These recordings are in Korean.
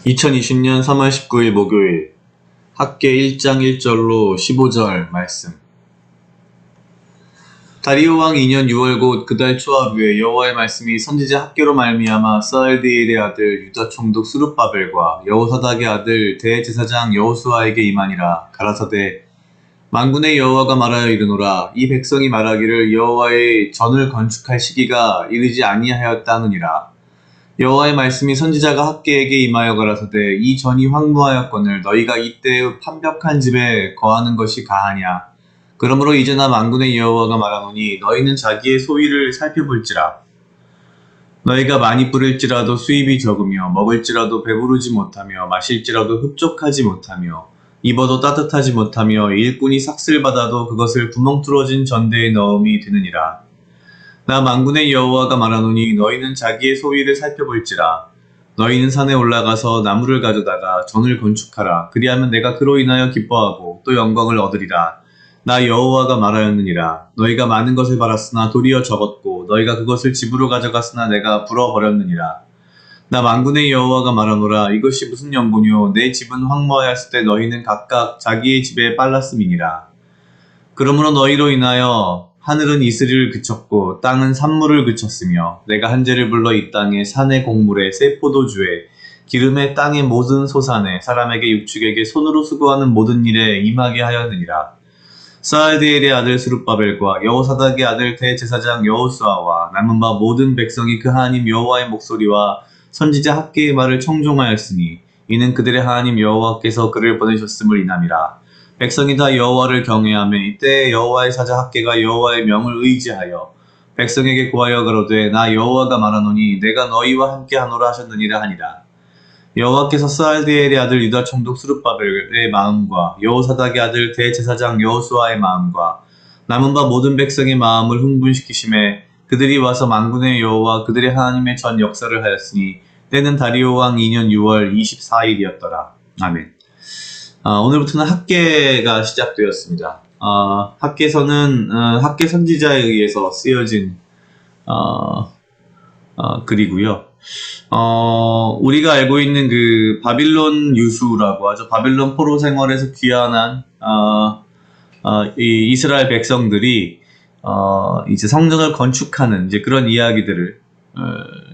(2020년 3월 19일) 목요일 학계 1장 1절로 15절 말씀. 다리오 왕 2년 6월 곧 그달 초하루에 여호와의 말씀이 선지자 학계로 말미암아 스알디엘의 아들 유다 총독 스룹바벨과 여호사닥의 아들 대제사장 여호수아에게 임하니라. 가라사대 만군의 여호와가 말하여 이르노라. 이 백성이 말하기를 여호와의 전을 건축할 시기가 이르지 아니하였다 하느니라. 여호와의 말씀이 선지자가 학계에게 임하여 가라사대 이 전이 황무하였거늘 너희가 이때의 판벽한 집에 거하는 것이 가하냐. 그러므로 이제 나 만군의 여호와가 말하노니 너희는 자기의 소위를 살펴볼지라. 너희가 많이 뿌릴지라도 수입이 적으며 먹을지라도 배부르지 못하며 마실지라도 흡족하지 못하며 입어도 따뜻하지 못하며 일꾼이 삭슬 받아도 그것을 구멍 뚫어진 전대에 넣음이 되느니라. 나 만군의 여호와가 말하노니 너희는 자기의 소위를 살펴볼지라. 너희는 산에 올라가서 나무를 가져다가 전을 건축하라. 그리하면 내가 그로 인하여 기뻐하고 또 영광을 얻으리라. 나 여호와가 말하였느니라. 너희가 많은 것을 바랐으나 도리어 적었고 너희가 그것을 집으로 가져갔으나 내가 불어버렸느니라. 나 만군의 여호와가 말하노라. 이것이 무슨 연고뇨. 내 집은 황무하였을 때 너희는 각각 자기의 집에 빨랐음이니라. 그러므로 너희로 인하여 하늘은 이슬을 그쳤고 땅은 산물을 그쳤으며 내가 한재를 불러 이 땅에 산의 곡물에 새 포도주에 기름에 땅의 모든 소산에 사람에게 육축에게 손으로 수고하는 모든 일에 임하게 하였느니라. 스알디엘의 아들 스룹바벨과 여호사닥의 아들 대제사장 여호수아와 남은 바 모든 백성이 그 하나님 여호와의 목소리와 선지자 학계의 말을 청종하였으니 이는 그들의 하나님 여호와께서 그를 보내셨음을 인함이라. 백성이 다 여호와를 경외하며 이때 여호와의 사자 학계가 여호와의 명을 의지하여 백성에게 고하여 가로되 나 여호와가 말하노니 내가 너희와 함께 하노라 하셨느니라 하니라. 여호와께서 스알디엘의 아들 유다 총독 스룹바벨의 마음과 여호사닥의 아들 대제사장 여호수아의 마음과 남은 바 모든 백성의 마음을 흥분시키심에 그들이 와서 만군의 여호와 그들의 하나님의 전 역사를 하였으니 때는 다리오 왕 2년 6월 24일이었더라. 아멘. 오늘부터는 학계가 시작되었습니다. 학계서는 학계 선지자에 의해서 쓰여진 글이고요. 우리가 알고 있는 그 바빌론 유수라고 하죠. 바빌론 포로 생활에서 귀환한 이 이스라엘 백성들이 이제 성전을 건축하는 이제 그런 이야기들을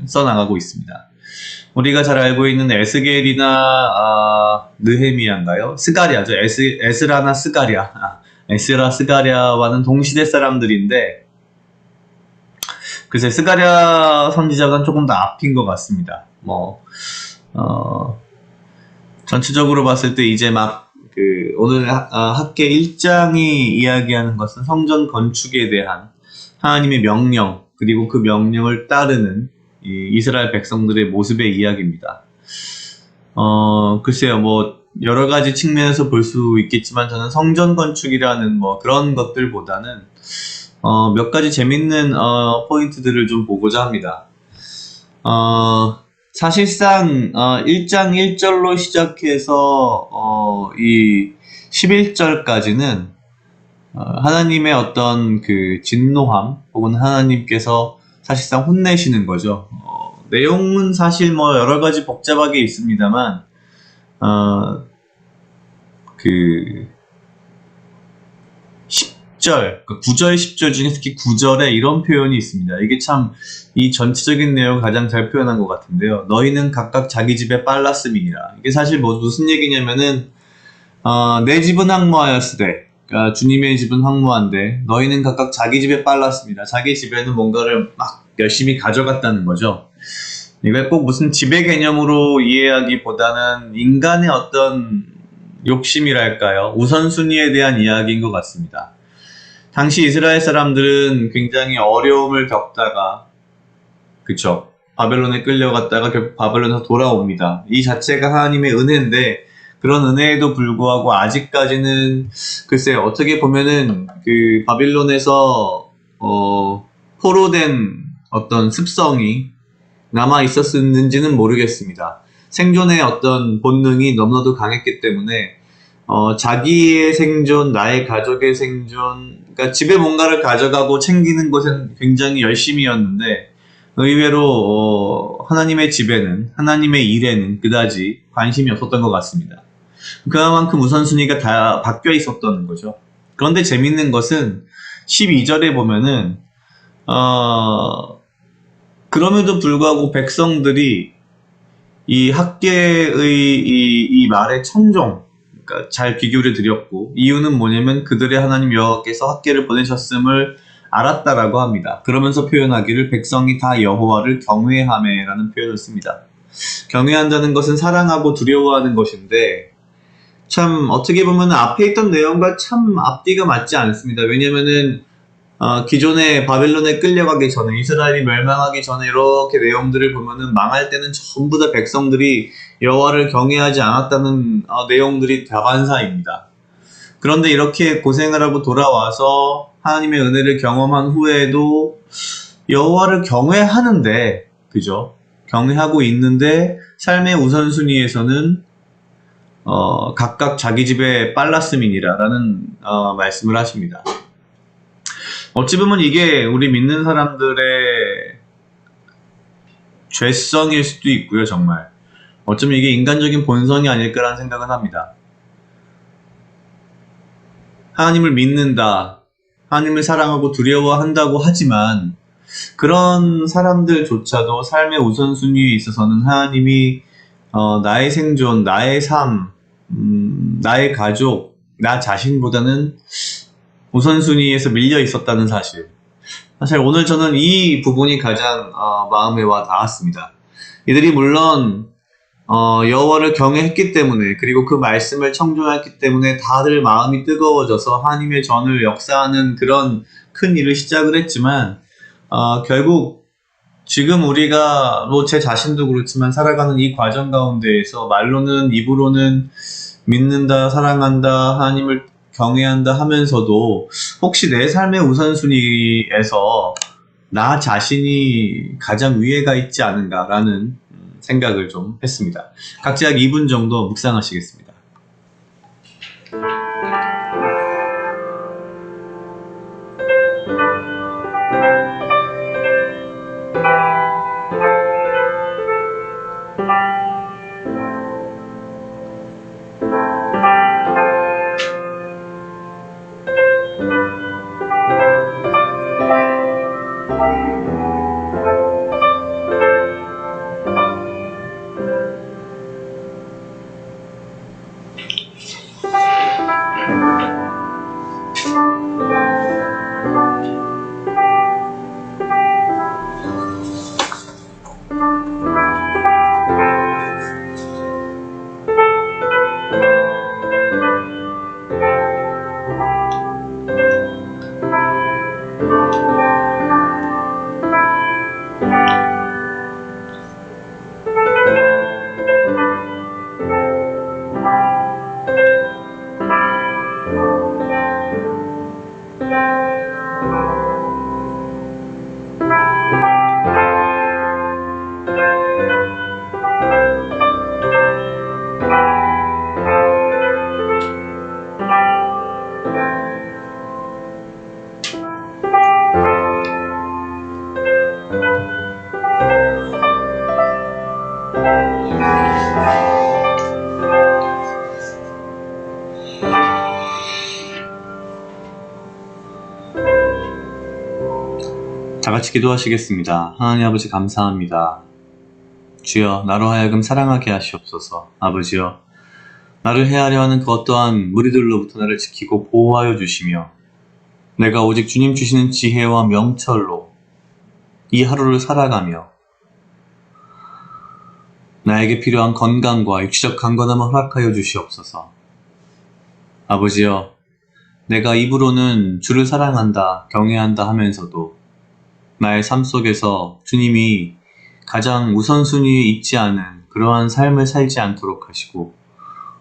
써나가고 있습니다. 우리가 잘 알고 있는 에스겔이나 느헤미야인가요? 스가랴죠. 에스라나 스가랴. 에스라 스가랴와는 동시대 사람들인데 글쎄 스가랴 선지자가 조금 더 앞인 것 같습니다. 전체적으로 봤을 때 이제 막 오늘 학계 1장이 이야기하는 것은 성전 건축에 대한 하나님의 명령 그리고 그 명령을 따르는 이스라엘 백성들의 모습의 이야기입니다. 글쎄요, 여러 가지 측면에서 볼 수 있겠지만 저는 성전 건축이라는 그런 것들보다는 몇 가지 재밌는 포인트들을 좀 보고자 합니다. 사실상 1장 1절로 시작해서 이 11절까지는 하나님의 어떤 그 진노함 혹은 하나님께서 사실상 혼내시는 거죠. 내용은 사실 여러 가지 복잡하게 있습니다만 그 10절, 9절, 10절 중에 특히 9절에 이런 표현이 있습니다. 이게 참 이 전체적인 내용을 가장 잘 표현한 것 같은데요. 너희는 각각 자기 집에 빨랐음이니라. 이게 사실 무슨 얘기냐면은 내 집은 황무하였으되 그러니까 주님의 집은 황무한데 너희는 각각 자기 집에 빨랐습니다. 자기 집에는 뭔가를 막 열심히 가져갔다는 거죠. 이걸 꼭 무슨 지배 개념으로 이해하기보다는 인간의 어떤 욕심이랄까요? 우선순위에 대한 이야기인 것 같습니다. 당시 이스라엘 사람들은 굉장히 어려움을 겪다가 그쵸? 바벨론에 끌려갔다가 결국 바벨론에서 돌아옵니다. 이 자체가 하나님의 은혜인데 그런 은혜에도 불구하고 아직까지는 글쎄요, 어떻게 보면은 그 바빌론에서 포로된 어떤 습성이 남아 있었는지는 모르겠습니다. 생존의 어떤 본능이 너무나도 강했기 때문에 자기의 생존, 나의 가족의 생존, 그러니까 집에 뭔가를 가져가고 챙기는 것은 굉장히 열심이었는데 의외로 하나님의 집에는, 하나님의 일에는 그다지 관심이 없었던 것 같습니다. 그만큼 우선순위가 다 바뀌어 있었던 거죠. 그런데 재밌는 것은 12절에 보면은 그럼에도 불구하고 백성들이 이 학계의 이 말에 청종, 그러니까 잘 귀 기울여 드렸고, 이유는 뭐냐면 그들의 하나님 여호와께서 학계를 보내셨음을 알았다라고 합니다. 그러면서 표현하기를 백성이 다 여호와를 경외하매라는 표현을 씁니다. 경외한다는 것은 사랑하고 두려워하는 것인데, 참 어떻게 보면 앞에 있던 내용과 참 앞뒤가 맞지 않습니다. 왜냐면은 기존에 바벨론에 끌려가기 전에, 이스라엘이 멸망하기 전에 이렇게 내용들을 보면은 망할 때는 전부 다 백성들이 여호와를 경외하지 않았다는 내용들이 다반사입니다. 그런데 이렇게 고생을 하고 돌아와서 하나님의 은혜를 경험한 후에도 여호와를 경외하는데, 그죠? 경외하고 있는데 삶의 우선순위에서는 각각 자기 집에 빨랐음이니라라는 말씀을 하십니다. 어찌 보면 이게 우리 믿는 사람들의 죄성일 수도 있고요, 정말. 어쩌면 이게 인간적인 본성이 아닐까라는 생각은 합니다. 하나님을 믿는다, 하나님을 사랑하고 두려워한다고 하지만 그런 사람들조차도 삶의 우선순위에 있어서는 하나님이 나의 생존, 나의 삶, 나의 가족, 나 자신보다는 우선순위에서 밀려 있었다는 사실. 사실 오늘 저는 이 부분이 가장 마음에 와 닿았습니다. 이들이 물론 여호와를 경외했기 때문에, 그리고 그 말씀을 청종했기 때문에 다들 마음이 뜨거워져서 하나님의 전을 역사하는 그런 큰 일을 시작을 했지만 결국 지금 우리가 뭐 제 자신도 그렇지만 살아가는 이 과정 가운데에서 말로는, 입으로는 믿는다, 사랑한다, 하나님을 경외한다 하면서도 혹시 내 삶의 우선순위에서 나 자신이 가장 위에가 있지 않은가라는 생각을 좀 했습니다. 각자 2분 정도 묵상하시겠습니다. 다 같이 기도하시겠습니다. 하나님 아버지 감사합니다. 주여, 나로 하여금 사랑하게 하시옵소서. 아버지여, 나를 헤아려 하는 그 어떠한 무리들로부터 나를 지키고 보호하여 주시며 내가 오직 주님 주시는 지혜와 명철로 이 하루를 살아가며 나에게 필요한 건강과 육체적 강건함을 허락하여 주시옵소서. 아버지여, 내가 입으로는 주를 사랑한다, 경외한다 하면서도 나의 삶 속에서 주님이 가장 우선순위에 있지 않은 그러한 삶을 살지 않도록 하시고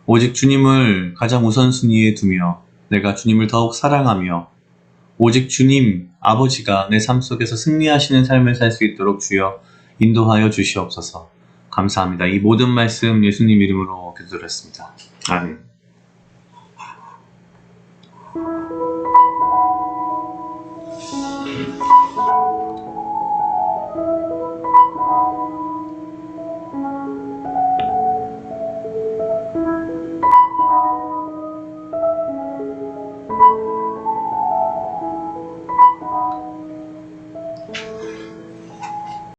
오직 주님을 가장 우선순위에 두며 내가 주님을 더욱 사랑하며 오직 주님 아버지가 내 삶 속에서 승리하시는 삶을 살 수 있도록 주여 인도하여 주시옵소서. 감사합니다. 이 모든 말씀 예수님 이름으로 기도드렸습니다. 아멘.